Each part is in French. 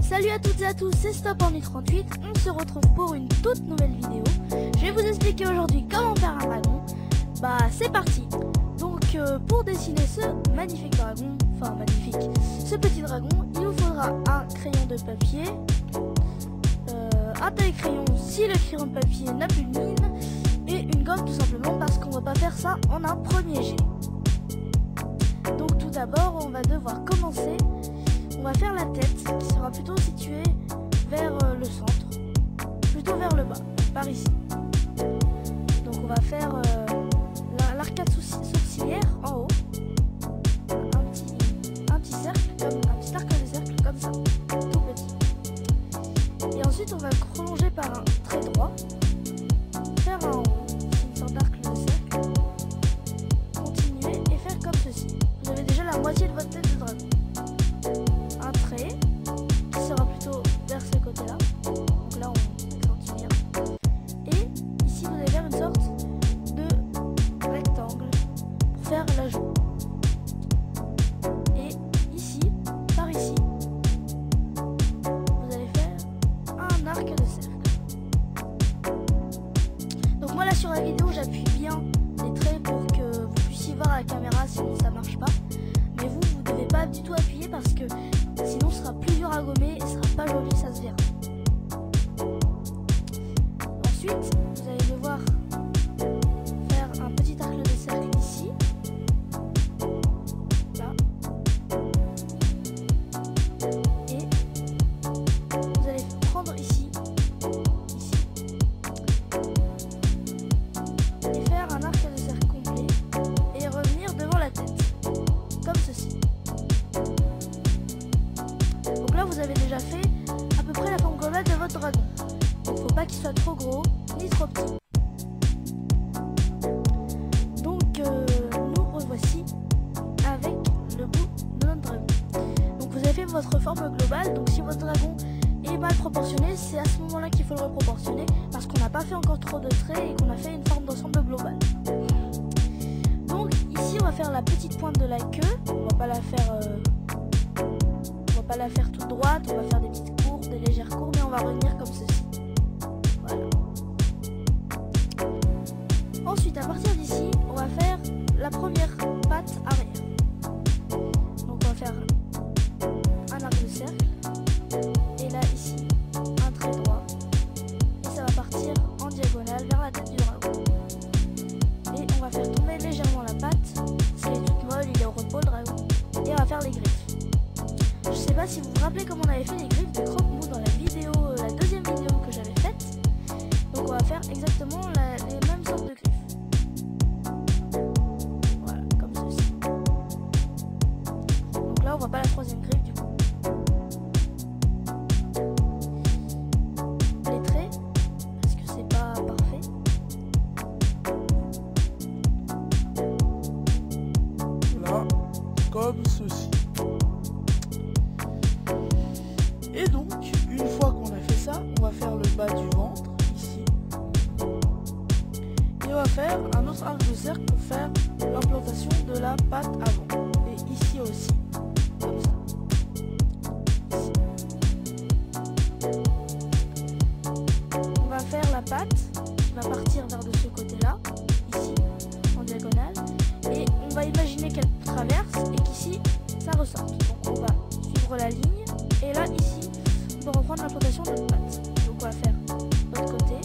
Salut à toutes et à tous, c'est Stop en 38, on se retrouve pour une toute nouvelle vidéo. Je vais vous expliquer aujourd'hui comment faire un dragon. Bah c'est parti. Donc pour dessiner ce magnifique dragon, enfin magnifique, ce petit dragon, il vous faudra un crayon de papier, un taille-crayon si le crayon de papier n'a plus de mine, et une gomme tout simplement parce qu'on va pas faire ça en un premier jet. Donc tout d'abord on va devoir commencer. On va faire la tête qui sera plutôt située vers le centre, plutôt vers le bas, par ici. Donc on va faire l'arcade sourcilière en haut, un petit cercle, un petit arc de cercle comme ça, tout petit. Et ensuite on va le prolonger par un trait droit, faire un rond, une sorte d'arc de cercle, continuer et faire comme ceci. Vous avez déjà la moitié de votre tête de dragon. Un trait qui sera plutôt vers ce côté là, donc là on accentue bien, et ici vous allez faire une sorte de rectangle pour faire la joue, et ici, par ici, vous allez faire un arc de cercle. Donc moi là sur la vidéo j'appuie bien les traits pour que vous puissiez voir à la caméra, sinon ça marche pas, mais vous devez pas du tout appuyer parce que sinon ce sera plus dur à gommer et ce sera pas joli, ça se verra. Ensuite, vous allez devoir faire un petit arc de cercle ici. Là. Et vous allez prendre ici. Et faire un arc de cercle complet et revenir devant la tête. Comme ceci. Donc là vous avez déjà fait à peu près la forme globale de votre dragon. Donc faut pas qu'il soit trop gros ni trop petit. Donc nous revoici avec le bout de notre dragon. Donc vous avez fait votre forme globale. Donc si votre dragon est mal proportionné, c'est à ce moment là qu'il faut le reproportionner parce qu'on n'a pas fait encore trop de traits et qu'on a fait une forme d'ensemble globale. Donc ici on va faire la petite pointe de la queue. On va pas la faire toute droite, on va faire des petites courbes, des légères courbes, et on va revenir comme ceci. Voilà. Ensuite, à partir d'ici, on va faire la première patte arrière. Donc on va faire un arc de cercle, et là ici, un trait droit, et ça va partir en diagonale vers la tête du dragon. Et on va faire tomber légèrement la patte, parce qu'elle est toute molle, il est au repos le dragon, et on va faire les griffes. Je sais pas si vous vous rappelez comment on avait fait les griffes de Croque-Mou dans la vidéo, la deuxième vidéo que j'avais faite. Donc on va faire exactement les mêmes sortes de griffes. Voilà, comme ceci. Donc là on voit pas la troisième griffe du coup. Les traits, parce que c'est pas parfait. Là, comme ceci. Et donc, une fois qu'on a fait ça, on va faire le bas du ventre, ici. Et on va faire un autre arc de cercle pour faire l'implantation de la patte avant. Et ici aussi, comme ça. Ici. On va faire la patte qui va partir vers de ce côté-là, ici, en diagonale. Et on va imaginer qu'elle traverse et qu'ici, ça ressorte. Donc on va suivre la ligne. Et là, ici, on va reprendre l'implantation de notre patte. Donc on va faire l'autre côté.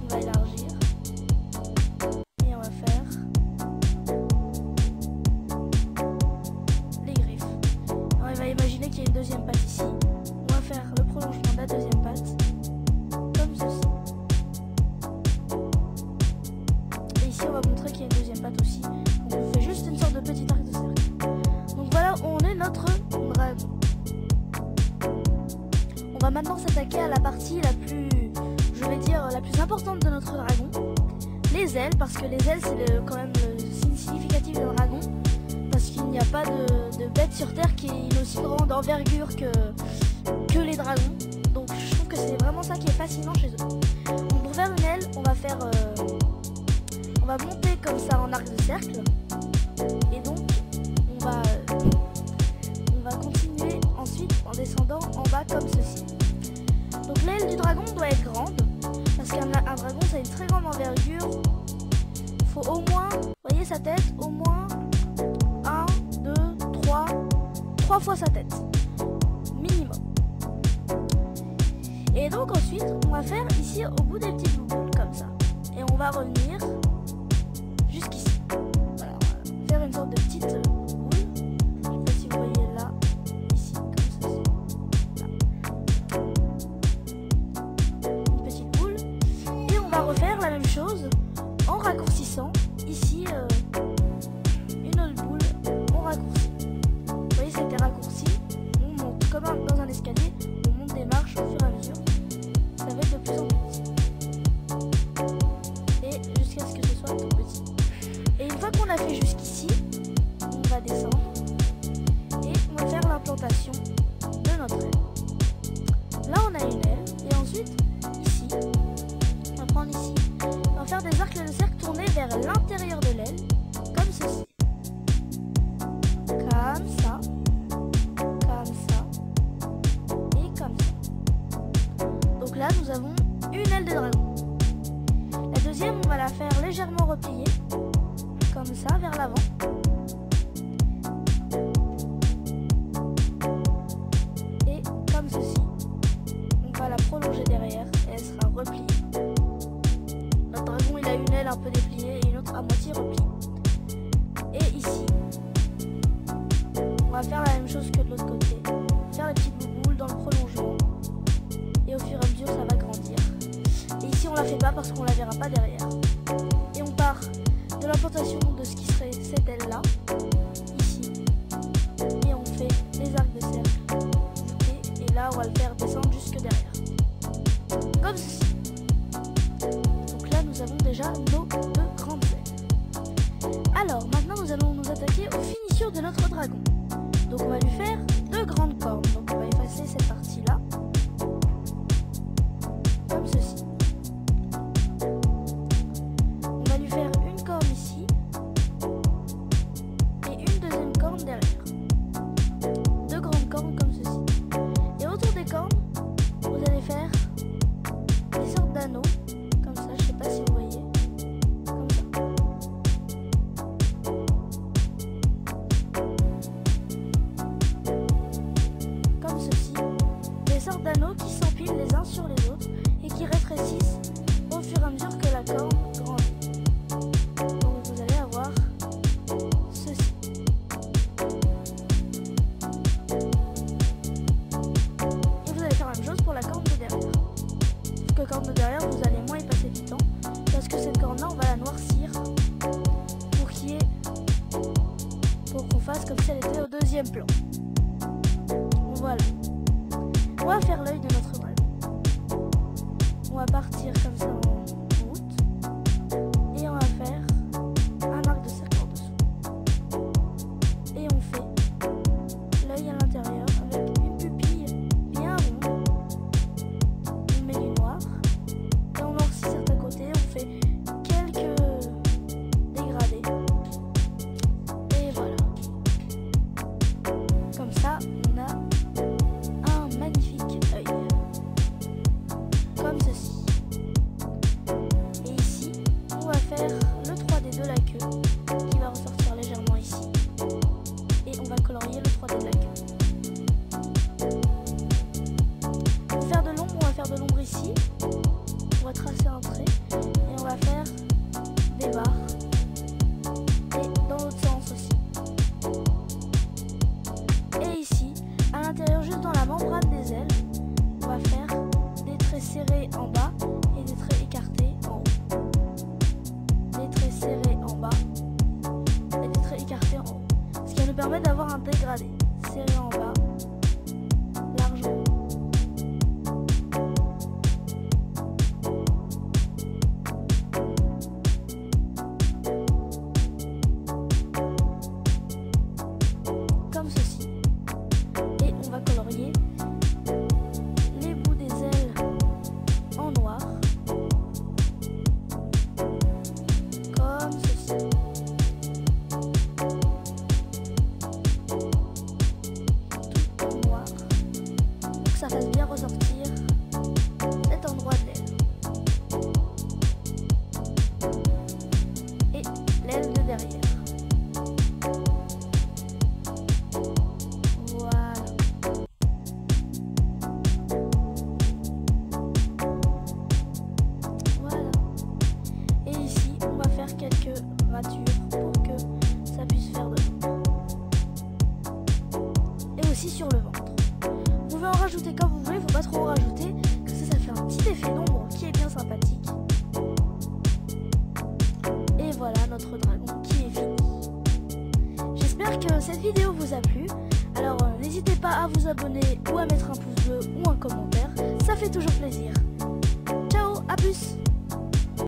On va élargir. Et on va faire les griffes. Alors, on va imaginer qu'il y a une deuxième patte ici. On va faire le prolongement de la deuxième patte. Comme ceci. Et ici, on va montrer qu'il y a une deuxième patte aussi. Donc on fait juste une sorte de petit arc de cercle. Donc voilà, on est notre dragon. On va maintenant s'attaquer à la partie la plus, je vais dire, la plus importante de notre dragon, les ailes, parce que les ailes c'est quand même le signe significatif d'un dragon, parce qu'il n'y a pas de bête sur terre qui ait une aussi grande envergure que les dragons, donc je trouve que c'est vraiment ça qui est fascinant chez eux. Donc pour faire une aile, on va monter comme ça en arc de cercle, et donc on va continuer ensuite en descendant en bas comme ceci. Donc l'aile du dragon doit être grande, parce qu'un dragon ça a une très grande envergure. Il faut au moins, vous voyez sa tête, au moins 1, 2, 3 fois sa tête, minimum. Et donc ensuite, on va faire ici au bout des petites boules comme ça. Et on va revenir jusqu'ici. Voilà, on va faire une sorte de petite boule. Je ne sais pas si vous voyez là, ici, comme ceci. Là. Une petite boule. Et on va refaire la même chose en raccourcissant ici une autre boule. On raccourcit. Vous voyez, c'était raccourci. On monte comme dans un escalier. On monte des marches au fur et à mesure. Ça va être de plus en plus petit. Et jusqu'à ce que ce soit tout petit. Et une fois qu'on a fait jusqu'ici, on va descendre. Et on va faire l'implantation de notre aile. Là, on a une aile. Et ensuite, ici, on va prendre ici. On va faire des arcs de cercle tournés vers l'intérieur de l'aile. Comme ceci. Comme ça. Comme ça. Et comme ça. Donc là, nous avons une aile de dragon. La deuxième, on va la faire légèrement repliée, comme ça, vers l'avant. Et comme ceci, on va la prolonger derrière et elle sera repliée. Notre dragon, il a une aile un peu dépliée et une autre à moitié repliée. Et ici, on va faire la même chose que de l'autre côté. Faire les petites boules dans le prolongement. Et au fur et à mesure, ça va grandir. Et ici, on la fait pas parce qu'on la verra pas derrière. Et on part de l'implantation de ce qui serait cette aile-là, ici. Et on fait les arcs de cercle. Et là, on va le faire descendre jusque derrière. Comme ceci. Donc là, nous avons déjà nos deux grandes ailes. Alors, maintenant, nous allons nous attaquer aux finissures de notre dragon. Donc, on va lui faire deux grandes cornes. Donc, on va effacer cette partie-là. Comme ceci. On va lui faire une corne ici et une deuxième corne derrière. Deux grandes cornes comme ceci. Et autour des cornes, vous allez faire des sortes d'anneaux comme ça. Je sais pas si vous voyez. Comme ça. Comme ceci. Des sortes d'anneaux qui s'empilent les uns sur les autres et qui rétrécissent au fur et à mesure que la corne grandit. Donc vous allez avoir ceci. Et vous allez faire la même chose pour la corne de derrière. Sauf que la corne de derrière, vous allez moins y passer du temps parce que cette corne là, on va la noircir pour qu'on fasse comme si elle était au deuxième plan. Voilà. On va faire l'œil de notre dragon. On va partir comme ça en route. Et on va faire un arc de cercle en dessous. Et on fait l'œil à l'intérieur avec une pupille bien ronde. On met du noir. Et on noircit certains côtés. On fait quelques dégradés. Et voilà. Comme ça, on a un magnifique œil. Comme ceci. Et ici, on va faire le 3D de la queue qui va ressortir légèrement ici. Et on va colorier le 3D de la queue. Pour faire de l'ombre, on va faire de l'ombre ici. On va tracer un trait et on va faire des barres. Et dans l'autre sens aussi. Et ici, à l'intérieur, juste dans la membrane des ailes, on va faire des traits serrés en bas et des traits écartés en haut. Des traits serrés en bas et des traits écartés en haut. Ce qui va nous permettre d'avoir un dégradé. Serré en bas, large en haut. Comme ceci. Et on va colorier les bouts des ailes en noir. Comme ceci. fasse bien ressortir cet endroit de l'aile. Et l'aile de derrière. Voilà. Voilà. Et ici, on va faire quelques ratures pour que ça puisse faire de l'ombre. Et aussi sur le ventre. Vous pouvez en rajouter comme vous voulez, faut pas trop en rajouter, que ça fait un petit effet d'ombre qui est bien sympathique. Et voilà notre dragon qui est fini. J'espère que cette vidéo vous a plu. Alors n'hésitez pas à vous abonner ou à mettre un pouce bleu ou un commentaire, ça fait toujours plaisir. Ciao, à plus!